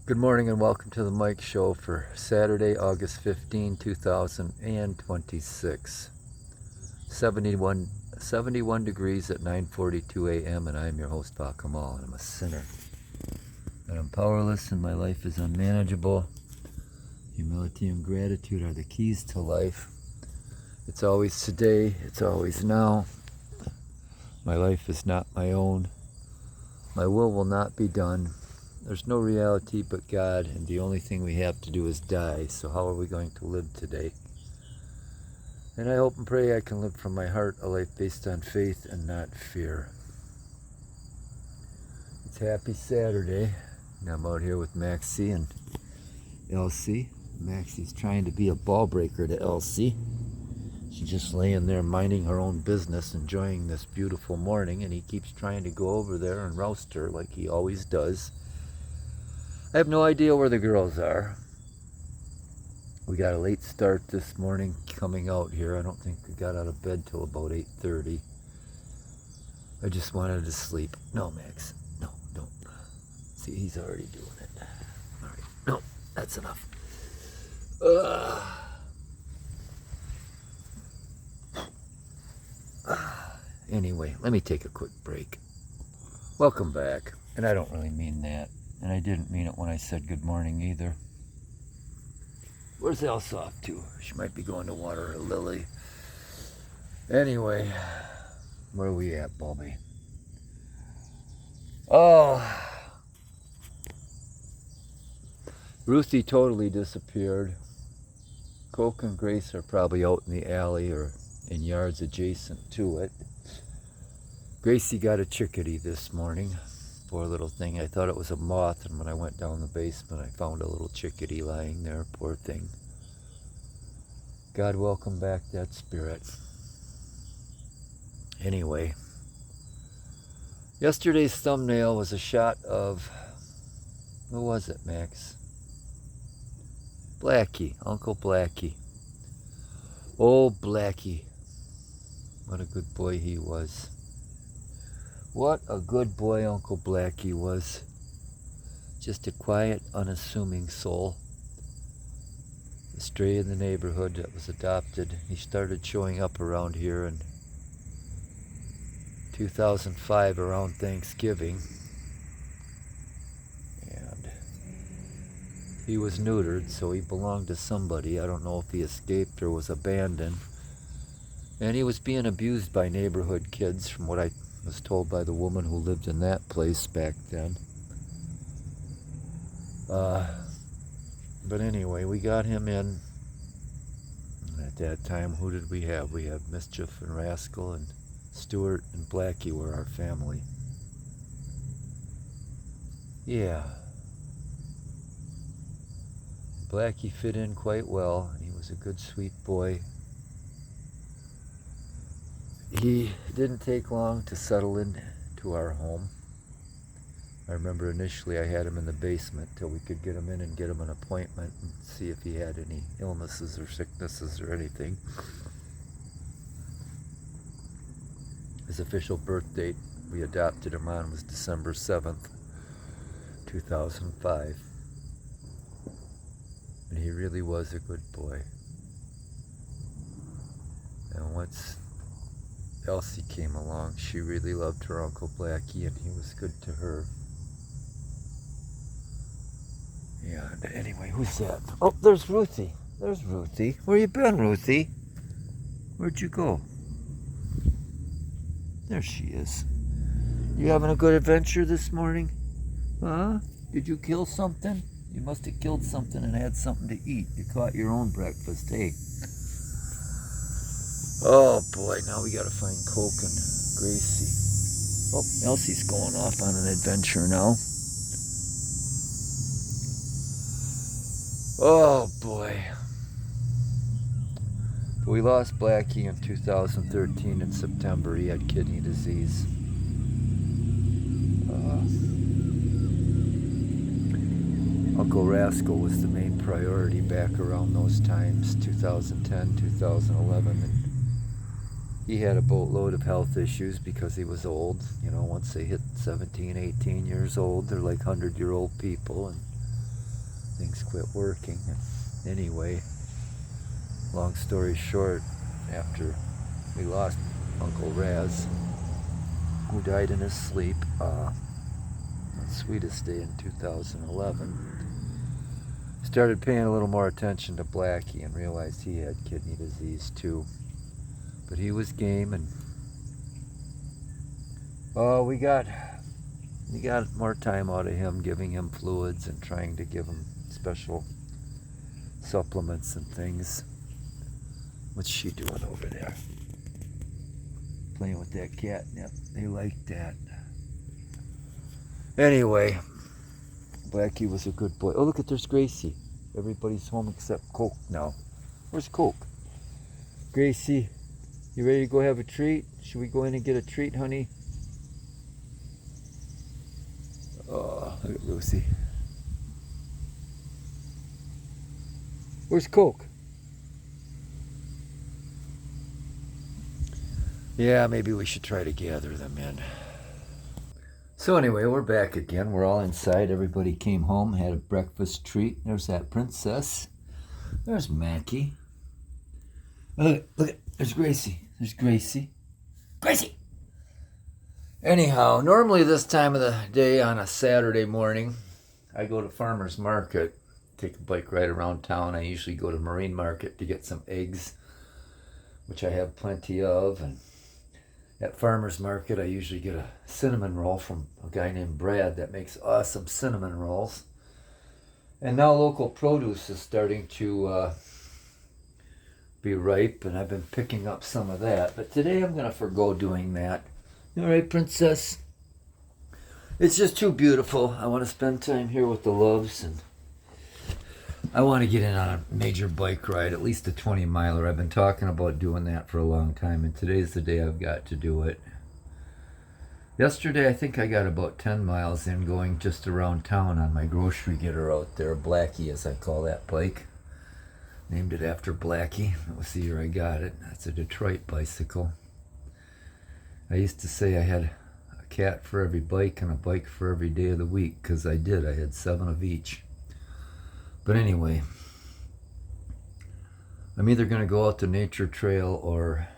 Good morning and welcome to the Mike Show for Saturday, August 15, 2026. 71 degrees at 9:42 a.m. and I'm your host, Val Kamal, and I'm a sinner. And I'm powerless and my life is unmanageable. Humility and gratitude are the keys to life. It's always today, it's always now. My life is not my own. My will not be done. There's no reality but God, and the only thing we have to do is die. So how are we going to live today? And I hope and pray I can live from my heart a life based on faith and not fear. It's happy Saturday, and I'm out here with Maxie and Elsie. Maxie's trying to be a ball breaker to Elsie. She's just laying there minding her own business, enjoying this beautiful morning, and he keeps trying to go over there and roust her like he always does. I have no idea where the girls are. We got a late start this morning coming out here. I don't think we got out of bed till about 8:30. I just wanted to sleep. No, Max. No, don't. See, he's already doing it. All right. No, that's enough. Anyway, let me take a quick break. Welcome back. And I don't really mean that. And I didn't mean it when I said good morning either. Where's Elsa off to? She might be going to water her lily. Anyway, where are we at, Bobby? Oh, Ruthie totally disappeared. Coke and Grace are probably out in the alley or in yards adjacent to it. Gracie got a chickadee this morning. Poor little thing. I thought it was a moth, and when I went down the basement, I found a little chickadee lying there. Poor thing. God welcome back that spirit. Anyway, yesterday's thumbnail was a shot of, who was it, Max? Blackie, Uncle Blackie. Oh, Blackie. What a good boy he was. What a good boy Uncle Blackie was. Just a quiet, unassuming soul. A stray in the neighborhood that was adopted. He started showing up around here in 2005 around Thanksgiving. And he was neutered, so he belonged to somebody. I don't know if he escaped or was abandoned. And he was being abused by neighborhood kids, from what I was told by the woman who lived in that place back then. But anyway, we got him in. And at that time, who did we have? We had Mischief and Rascal, and Stuart and Blackie were our family. Yeah. Blackie fit in quite well. He was a good, sweet boy. He didn't take long to settle into our home. I remember initially I had him in the basement till we could get him in and get him an appointment and see if he had any illnesses or sicknesses or anything. His official birth date we adopted him on was December 7th, 2005. And he really was a good boy. And once Elsie came along, she really loved her Uncle Blackie, and he was good to her. Yeah, anyway, who's that? Oh, there's Ruthie. There's Ruthie. Where you been, Ruthie? Where'd you go? There she is. You having a good adventure this morning? Huh? Did you kill something? You must have killed something and had something to eat. You caught your own breakfast, hey? Oh boy, now we gotta find Coke and Gracie. Oh, Elsie's going off on an adventure now. Oh boy. We lost Blackie in 2013 in September. He had kidney disease. Uncle Rascal was the main priority back around those times, 2010, 2011. And he had a boatload of health issues because he was old. You know, once they hit 17, 18 years old, they're like 100-year-old people. And things quit working. Anyway, long story short, after we lost Uncle Raz, who died in his sleep on Sweetest Day in 2011, started paying a little more attention to Blackie and realized he had kidney disease too. But he was game, and we got more time out of him, giving him fluids and trying to give him special supplements and things. What's she doing over there? Playing with that catnip. They like that. Anyway, Blackie was a good boy. Oh, look at, there's Gracie. Everybody's home except Coke now. Where's Coke? Gracie, you ready to go have a treat? Should we go in and get a treat, honey? Oh, look at Lucy. Where's Coke? Yeah, maybe we should try to gather them in. So anyway, we're back again. We're all inside. Everybody came home, had a breakfast treat. There's that princess. There's Mackie. Look, there's Gracie. There's Gracie. Gracie! Anyhow, normally this time of the day on a Saturday morning, I go to Farmer's Market, take a bike ride around town. I usually go to Marine Market to get some eggs, which I have plenty of. And at Farmer's Market, I usually get a cinnamon roll from a guy named Brad that makes awesome cinnamon rolls. And now local produce is starting to be ripe, and I've been picking up some of that. But today I'm going to forego doing that. You all right, princess? It's just too beautiful. I want to spend time here with the loves, and I want to get in on a major bike ride, at least a 20-miler. I've been talking about doing that for a long time, and today's the day I've got to do it. Yesterday, I think I got about 10 miles in going just around town on my grocery getter out there, Blackie, as I call that bike. Named it after Blackie. That was the year I got it. That's a Detroit bicycle. I used to say I had a cat for every bike and a bike for every day of the week, because I did. I had 7 of each. But anyway, I'm either going to go out the nature trail or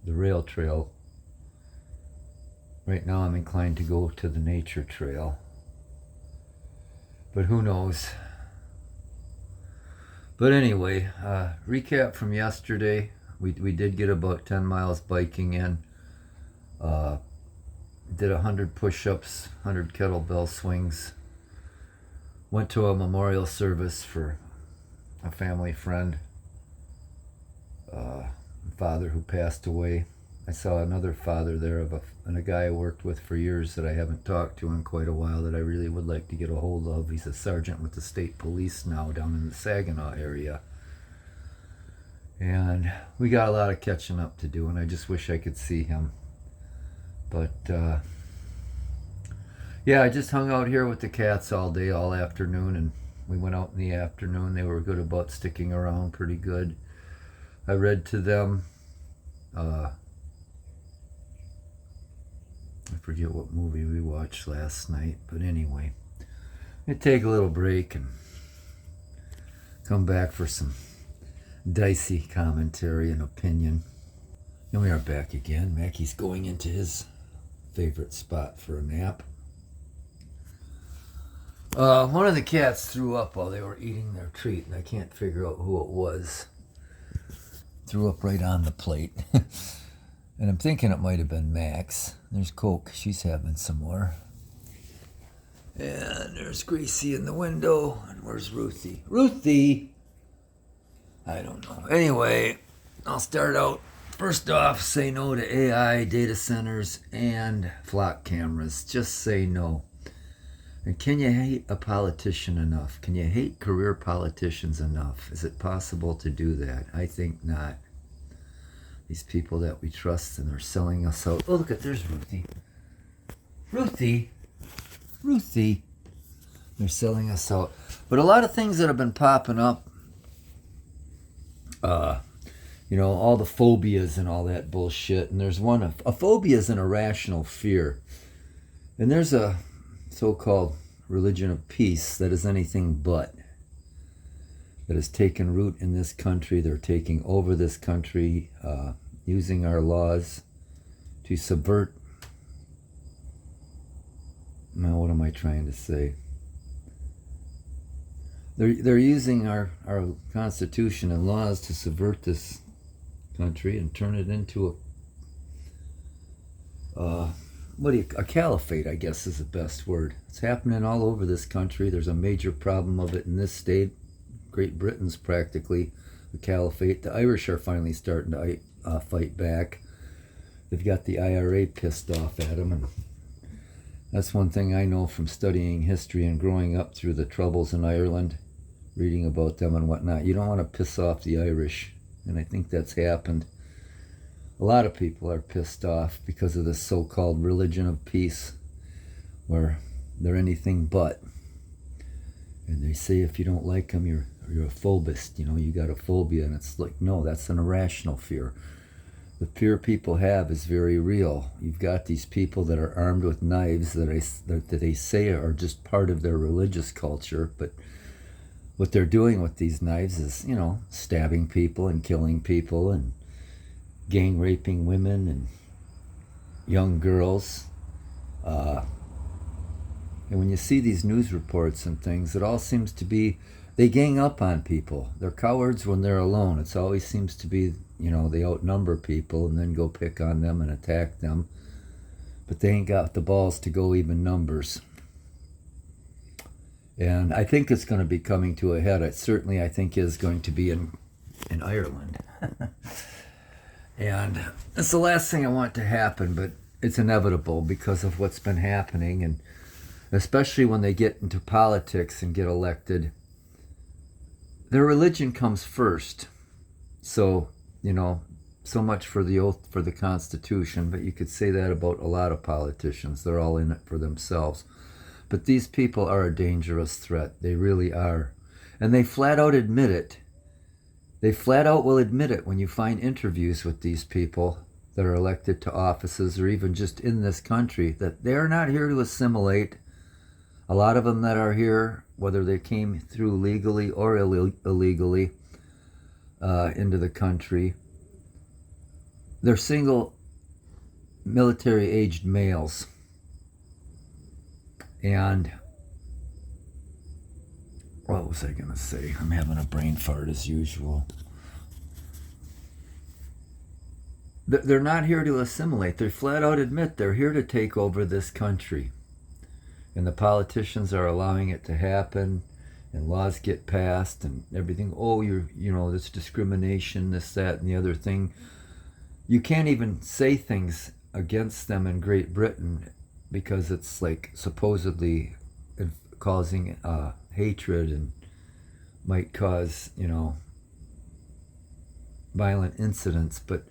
the rail trail. Right now I'm inclined to go to the nature trail. But who knows? But anyway, recap from yesterday. We did get about 10 miles biking in. Did 100 push-ups, 100 kettlebell swings. Went to a memorial service for a family friend, father who passed away. I saw another father there and a guy I worked with for years that I haven't talked to in quite a while that I really would like to get a hold of. He's a sergeant with the state police now down in the Saginaw area. And we got a lot of catching up to do, and I just wish I could see him. But yeah, I just hung out here with the cats all day, all afternoon, and we went out in the afternoon. They were good about sticking around pretty good. I read to them. I forget what movie we watched last night, but anyway, I take a little break and come back for some dicey commentary and opinion. And we are back again. Mackie's going into his favorite spot for a nap. One of the cats threw up while they were eating their treat, and I can't figure out who it was. Threw up right on the plate. And I'm thinking it might have been Max. There's Coke. She's having some more. And there's Gracie in the window. And where's Ruthie? Ruthie! I don't know. Anyway, I'll start out. First off, say no to AI, data centers, and flock cameras. Just say no. And can you hate a politician enough? Can you hate career politicians enough? Is it possible to do that? I think not. These people that we trust, and they're selling us out. Oh, look at, there's Ruthie. Ruthie. Ruthie. They're selling us out. But a lot of things that have been popping up, you know, all the phobias and all that bullshit. And there's one, a phobia is an irrational fear. And there's a so-called religion of peace that is anything but. that has taken root in this country. They're taking over this country, using our laws to subvert. Now, what am I trying to say? They're using our Constitution and laws to subvert this country and turn it into a caliphate, I guess is the best word. It's happening all over this country. There's a major problem of it in this state. Great Britain's practically a caliphate. The Irish are finally starting to fight back. They've got the IRA pissed off at them, and that's one thing I know from studying history and growing up through the troubles in Ireland, reading about them and whatnot. You don't want to piss off the Irish, and I think that's happened. A lot of people are pissed off because of this so-called religion of peace, where they're anything but. And they say if you don't like them, you're a phobist. You got a phobia, and it's like, no, that's an irrational fear. The fear people have is very real. You've got these people that are armed with knives that they say are just part of their religious culture, but what they're doing with these knives is, stabbing people and killing people and gang raping women and young girls. And when you see these news reports and things, it all seems to be, they gang up on people. They're cowards when they're alone. It always seems to be, they outnumber people and then go pick on them and attack them. But they ain't got the balls to go even numbers. And I think it's going to be coming to a head. It certainly, I think, is going to be in Ireland. And it's the last thing I want to happen, but it's inevitable because of what's been happening. And especially when they get into politics and get elected, their religion comes first. So, so much for the oath for the Constitution, but you could say that about a lot of politicians. They're all in it for themselves. But these people are a dangerous threat. They really are. And they flat out admit it. They flat out will admit it when you find interviews with these people that are elected to offices or even just in this country, that they're not here to assimilate. A lot of them that are here, whether they came through legally or illegally into the country, they're single military-aged males. And what was I going to say? I'm having a brain fart as usual. They're not here to assimilate. They flat out admit they're here to take over this country. And the politicians are allowing it to happen, and laws get passed and everything. Oh, this discrimination, this, that, and the other thing. You can't even say things against them in Great Britain because it's like supposedly causing hatred and might cause, violent incidents. But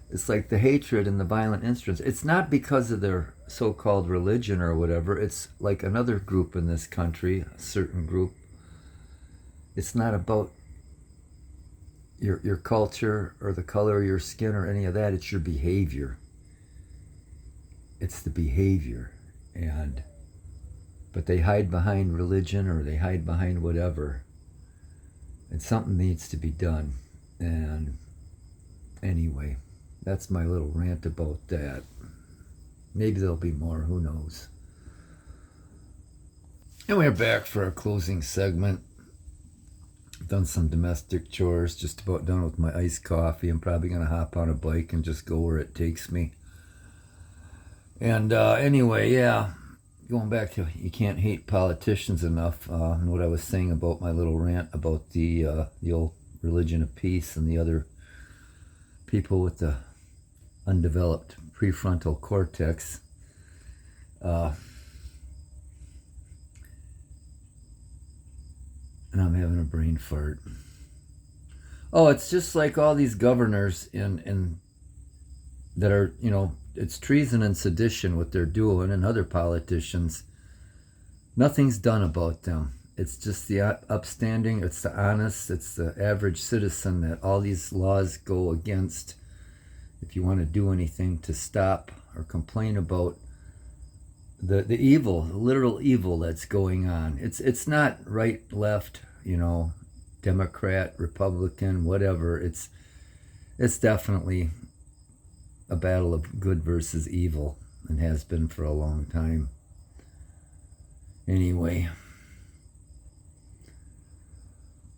it's like the hatred and the violent incidents, it's not because of their so-called religion or whatever. It's like another group in this country, a certain group. It's not about your culture or the color of your skin or any of that. It's your behavior. It's the behavior. But they hide behind religion or they hide behind whatever. And something needs to be done. And anyway, that's my little rant about that. Maybe there'll be more, who knows. And we're back for our closing segment. Done some domestic chores, just about done with my iced coffee. I'm probably going to hop on a bike and just go where it takes me. And anyway, yeah, going back to you can't hate politicians enough, and what I was saying about my little rant about the old religion of peace and the other people with the undeveloped prefrontal cortex. And I'm having a brain fart. Oh, it's just like all these governors in that are, it's treason and sedition what they're doing, and other politicians. Nothing's done about them. It's just the upstanding, it's the honest, it's the average citizen that all these laws go against. If you want to do anything to stop or complain about the evil, the literal evil that's going on. It's not right, left, Democrat, Republican, whatever. It's definitely a battle of good versus evil, and has been for a long time. Anyway,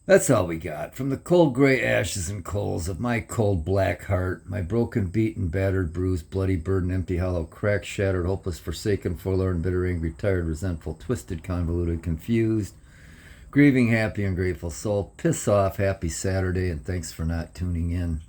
that's all we got. From the cold gray ashes and coals of my cold black heart, my broken, beaten, battered, bruised, bloody, burdened, empty, hollow, cracked, shattered, hopeless, forsaken, forlorn, bitter, angry, tired, resentful, twisted, convoluted, confused, grieving, happy, and grateful soul. Piss off, happy Saturday, and thanks for not tuning in.